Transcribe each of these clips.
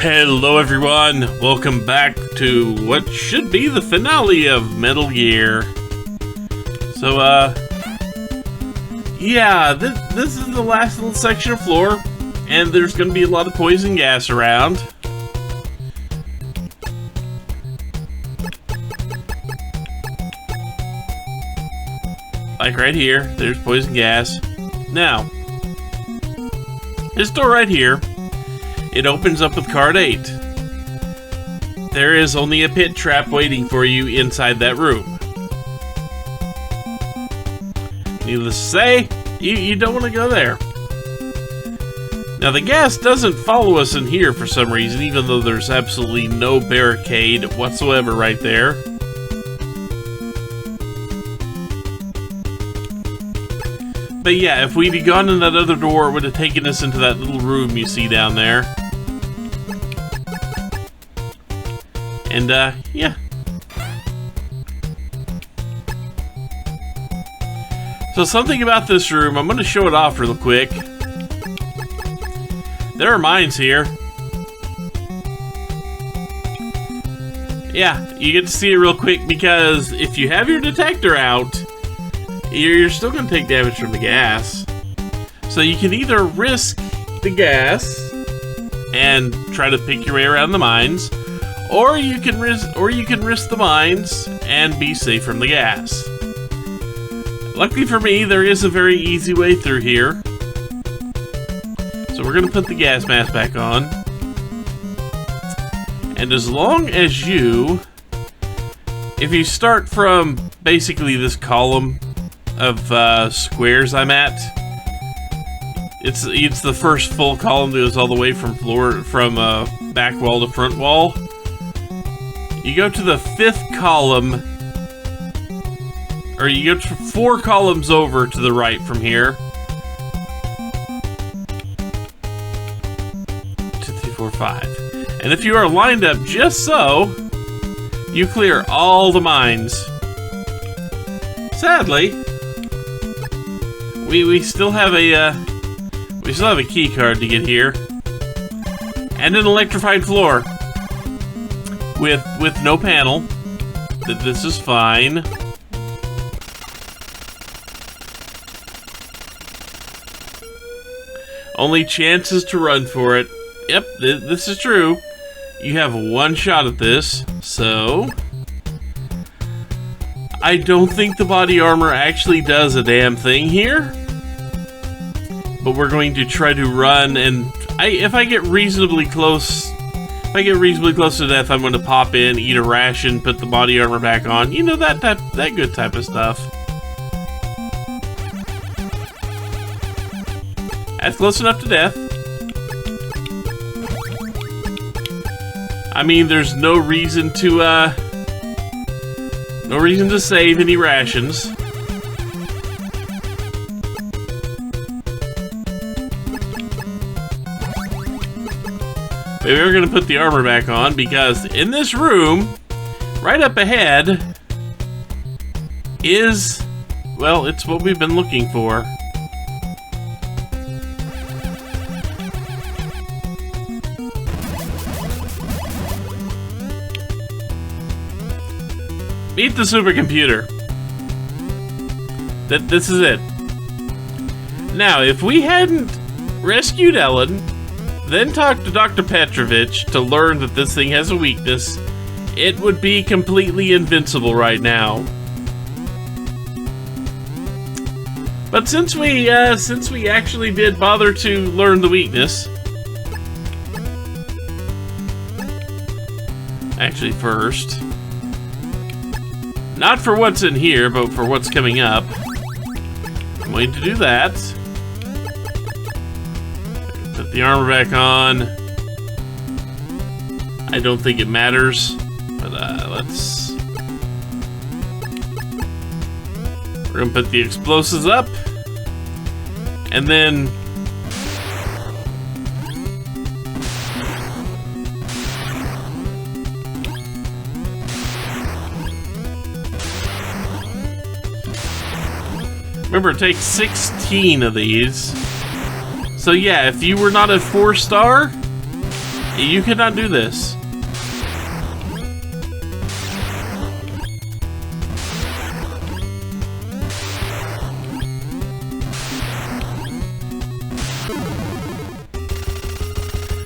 Hello everyone, welcome back to what should be the finale of Metal Gear. So, yeah, this is the last little section of floor, and there's gonna be a lot of poison gas around. Like right here, there's poison gas. Now, this door right here, it opens up with card 8. There is only a pit trap waiting for you inside that room. Needless to say, you don't want to go there. Now the gas doesn't follow us in here for some reason, even though there's absolutely no barricade whatsoever right there. But yeah, if we'd gone in that other door, it would have taken us into that little room you see down there. And, yeah. So something about this room, I'm going to show it off real quick. There are mines here. Yeah, you get to see it real quick because if you have your detector out, you're still going to take damage from the gas. So you can either risk the gas and try to pick your way around the mines, or you can risk the mines and be safe from the gas. Luckily for me, there is a very easy way through here. So we're going to put the gas mask back on. And as long as if you start from basically this column of squares I'm at, it's the first full column that goes all the way from back wall to front wall. You go to the 5th column, or you go to 4 columns over to the right from here. 2, 3, 4, 5. And if you are lined up just so, you clear all the mines. Sadly, we still have a key card to get here, and an electrified floor with no panel. This is fine. Only chances to run for it. Yep, this is true. You have one shot at this, so I don't think the body armor actually does a damn thing here. But we're going to try to run, and if I get reasonably close to death, I'm going to pop in, eat a ration, put the body armor back on. You know, that good type of stuff. That's close enough to death. I mean, there's no reason to save any rations. But we're going to put the armor back on because in this room, right up ahead, is, well, it's what we've been looking for. Meet the supercomputer. This is it. Now, if we hadn't rescued Ellen, then talked to Dr. Petrovich to learn that this thing has a weakness, it would be completely invincible right now. But since we actually did bother to learn the weakness, actually first, not for what's in here, but for what's coming up, I'm going to do that. Put the armor back on. I don't think it matters, but we're gonna put the explosives up, and then remember, it takes 16 of these. So yeah, if you were not a 4-star, You cannot do this.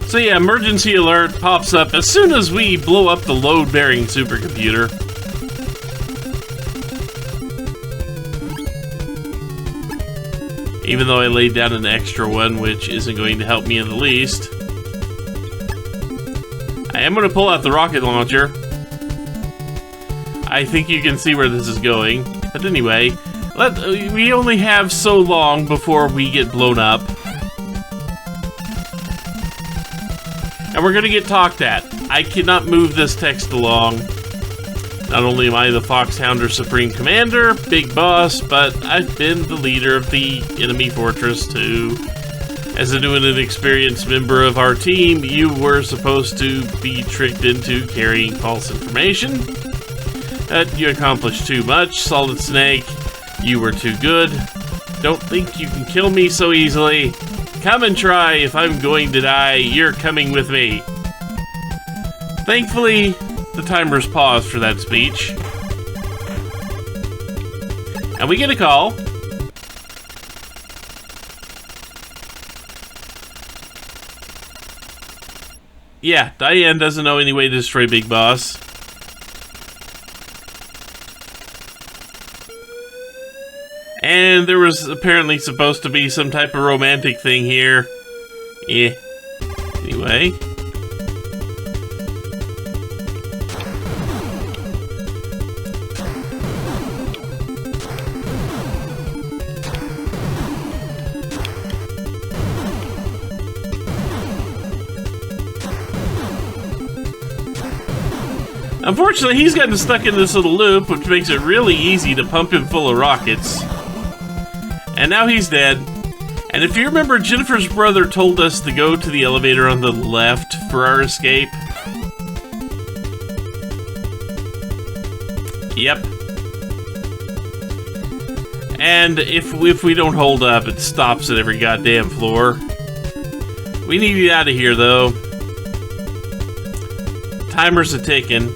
So yeah, emergency alert pops up as soon as we blow up the load-bearing supercomputer. Even though I laid down an extra one, which isn't going to help me in the least. I am going to pull out the rocket launcher. I think you can see where this is going. But anyway, we only have so long before we get blown up. And we're gonna get talked at. I cannot move this text along. Not only am I the Foxhounder Supreme Commander, Big Boss, but I've been the leader of the enemy fortress too. As a new and inexperienced member of our team, you were supposed to be tricked into carrying false information. You accomplished too much, Solid Snake. You were too good. Don't think you can kill me so easily. Come and try. If I'm going to die, you're coming with me. Thankfully, the timer's paused for that speech. And we get a call. Yeah, Diane doesn't know any way to destroy Big Boss. And there was apparently supposed to be some type of romantic thing here. Yeah. Anyway. Unfortunately, he's gotten stuck in this little loop, which makes it really easy to pump him full of rockets. And now he's dead. And if you remember, Jennifer's brother told us to go to the elevator on the left for our escape. Yep. And if we don't hold up, it stops at every goddamn floor. We need to get out of here, though. Timer's a-ticking.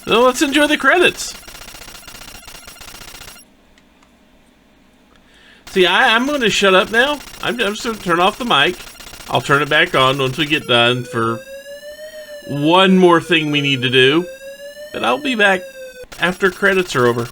So let's enjoy the credits. See, I'm going to shut up now. I'm just going to turn off the mic. I'll turn it back on once we get done for one more thing we need to do. But I'll be back after credits are over.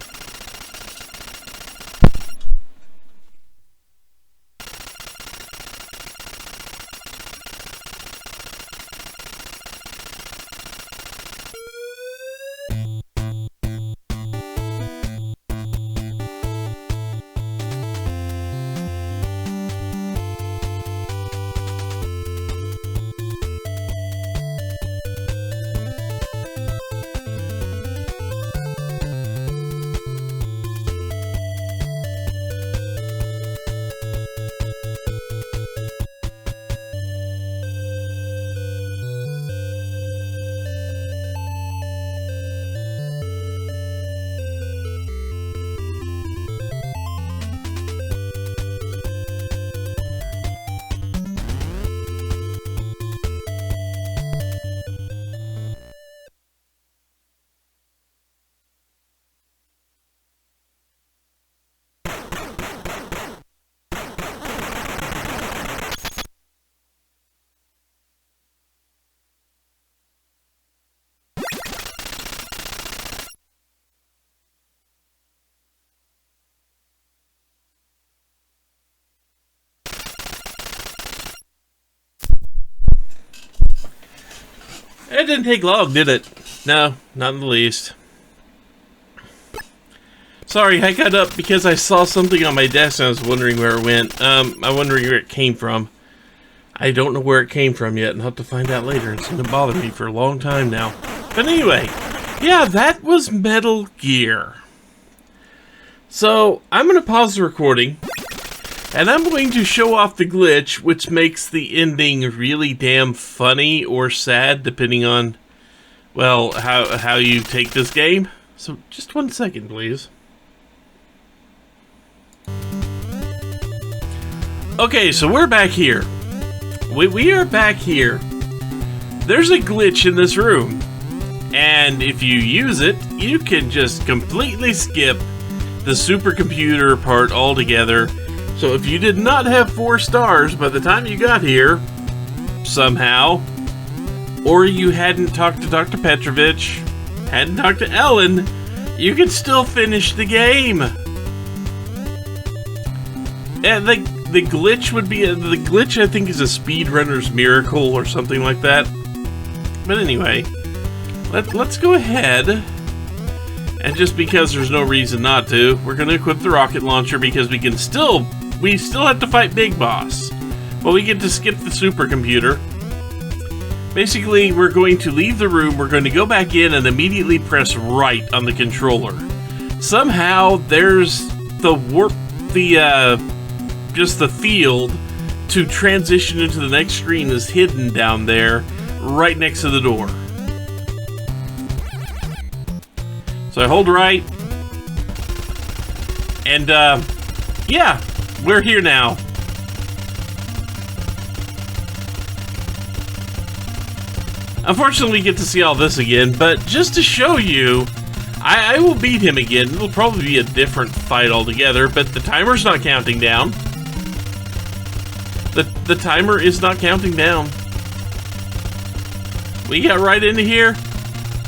It didn't take long, did it? No, not in the least. Sorry, I got up because I saw something on my desk and I was wondering where it went. I'm wondering where it came from. I don't know where it came from yet, and I'll have to find out later. It's going to bother me for a long time now. But anyway, yeah, that was Metal Gear. So, I'm going to pause the recording, and I'm going to show off the glitch, which makes the ending really damn funny or sad, depending on, well, how you take this game. So, just 1 second, please. Okay, so we're back here. We are back here. There's a glitch in this room. And if you use it, you can just completely skip the supercomputer part altogether. So if you did not have 4 stars by the time you got here, somehow, or you hadn't talked to Dr. Petrovich, hadn't talked to Ellen, you can still finish the game. And the glitch would be the glitch. I think is a speedrunner's miracle or something like that. But anyway, let's go ahead, and just because there's no reason not to, we're going to equip the rocket launcher because we still have to fight Big Boss, but we get to skip the supercomputer. Basically, we're going to leave the room, we're going to go back in and immediately press right on the controller. Somehow, there's just the field to transition into the next screen is hidden down there, right next to the door. So I hold right, and yeah, we're here now. Unfortunately, we get to see all this again, but just to show you, I will beat him again. It'll probably be a different fight altogether, but the timer's not counting down. The timer is not counting down. We got right into here.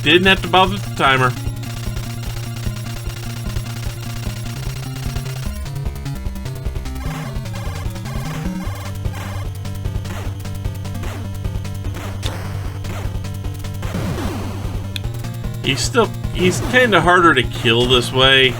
Didn't have to bother with the timer. He's kind of harder to kill this way.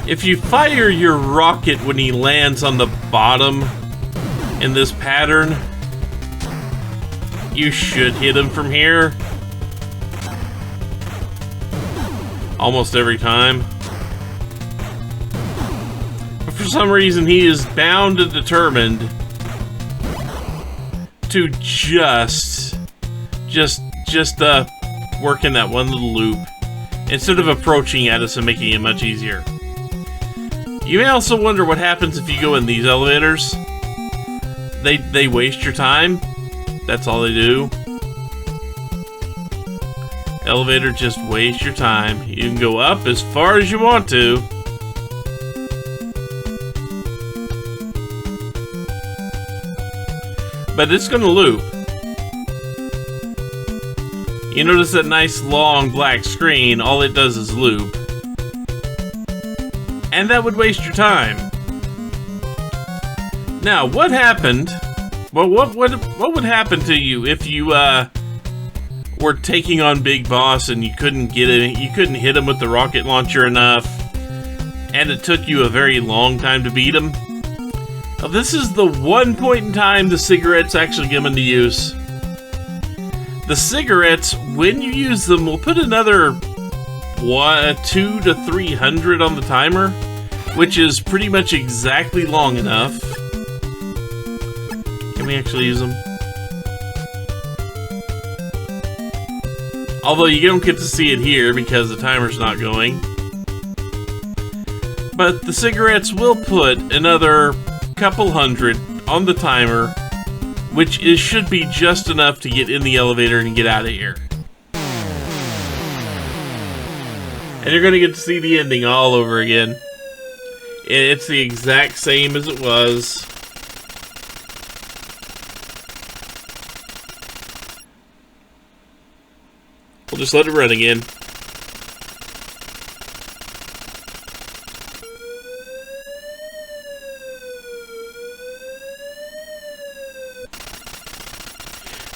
If you fire your rocket when he lands on the bottom in this pattern, you should hit him from here. Almost every time. But for some reason, he is bound and determined to just work in that one little loop instead of approaching at us and making it much easier. You may also wonder what happens if you go in these elevators. They waste your time. That's all they do. Elevator just wastes your time. You can go up as far as you want to. But it's gonna loop. You notice that nice long black screen, all it does is loop. And that would waste your time. Now, what happened? Well, what would happen to you if you were taking on Big Boss and you couldn't get it? You couldn't hit him with the rocket launcher enough, and it took you a very long time to beat him. Now, this is the one point in time the cigarettes actually come into use. The cigarettes, when you use them, will put another 200 to 300 on the timer, which is pretty much exactly long enough. Can we actually use them? Although you don't get to see it here because the timer's not going. But the cigarettes will put another couple hundred on the timer, which should be just enough to get in the elevator and get out of here. And you're going to get to see the ending all over again. It's the exact same as it was. We'll just let it run again.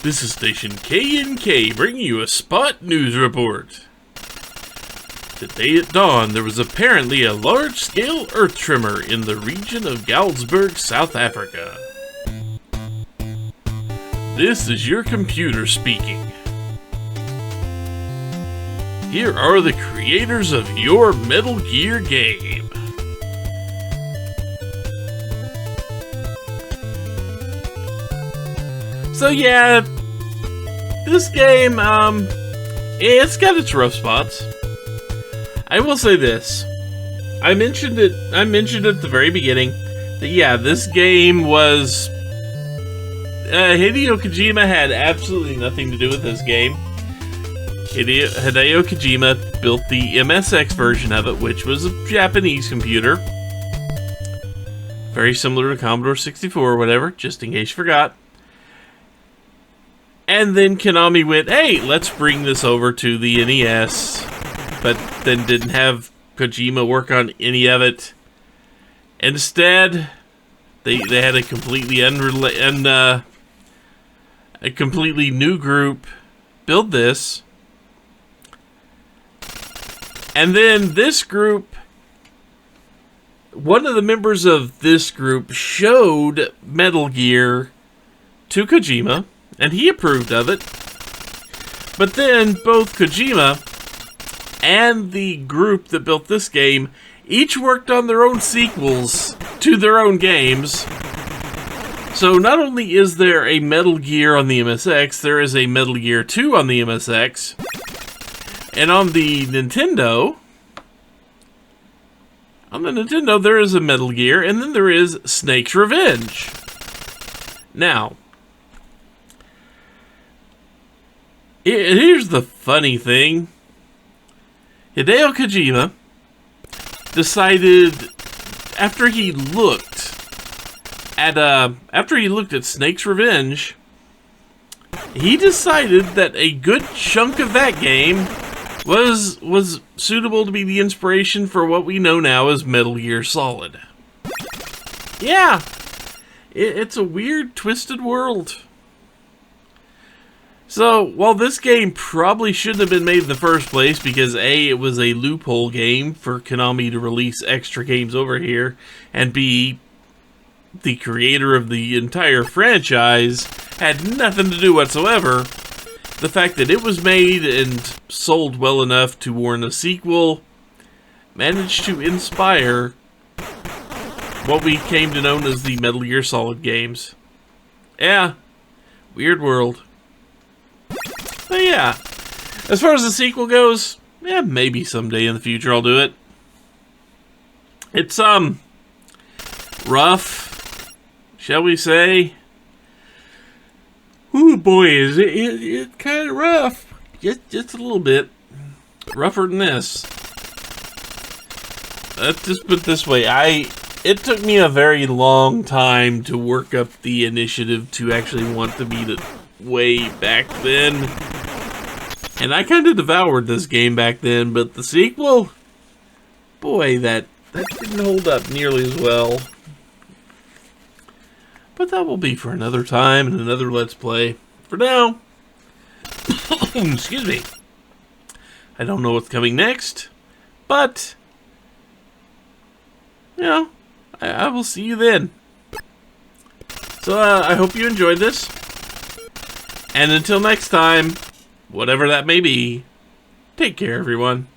This is station K&K bringing you a spot news report. Today at dawn, there was apparently a large-scale earth tremor in the region of Galsburg, South Africa. This is your computer speaking. Here are the creators of your Metal Gear game. So yeah, this game, it's got its rough spots. I will say this. I mentioned it at the very beginning that yeah, this game was Hideo Kojima had absolutely nothing to do with this game. Hideo Kojima built the MSX version of it, which was a Japanese computer. Very similar to Commodore 64 or whatever, just in case you forgot. And then Konami went, hey, let's bring this over to the NES. But then didn't have Kojima work on any of it. Instead, they had a completely a completely new group build this. And then this group, one of the members of this group showed Metal Gear to Kojima, and he approved of it. But then both Kojima and the group that built this game each worked on their own sequels to their own games. So not only is there a Metal Gear on the MSX, there is a Metal Gear 2 on the MSX. And on the Nintendo, there is a Metal Gear, and then there is Snake's Revenge. Now, here's the funny thing. Hideo Kojima decided after he looked at Snake's Revenge, he decided that a good chunk of that game was suitable to be the inspiration for what we know now as Metal Gear Solid. Yeah, it's a weird, twisted world. So, while this game probably shouldn't have been made in the first place because A, it was a loophole game for Konami to release extra games over here, and B, the creator of the entire franchise had nothing to do whatsoever, the fact that it was made and sold well enough to warrant a sequel managed to inspire what we came to know as the Metal Gear Solid games. Yeah, weird world. But yeah, as far as the sequel goes, yeah, maybe someday in the future I'll do it. It's, rough, shall we say? Ooh, boy, is it kind of rough. Just a little bit. Rougher than this. Let's just put it this way. It took me a very long time to work up the initiative to actually want to beat it way back then. And I kind of devoured this game back then, but the sequel, boy, that didn't hold up nearly as well. But that will be for another time and another Let's Play. For now, excuse me, I don't know what's coming next, but, you know, I will see you then. So, I hope you enjoyed this. And until next time, whatever that may be, take care, everyone.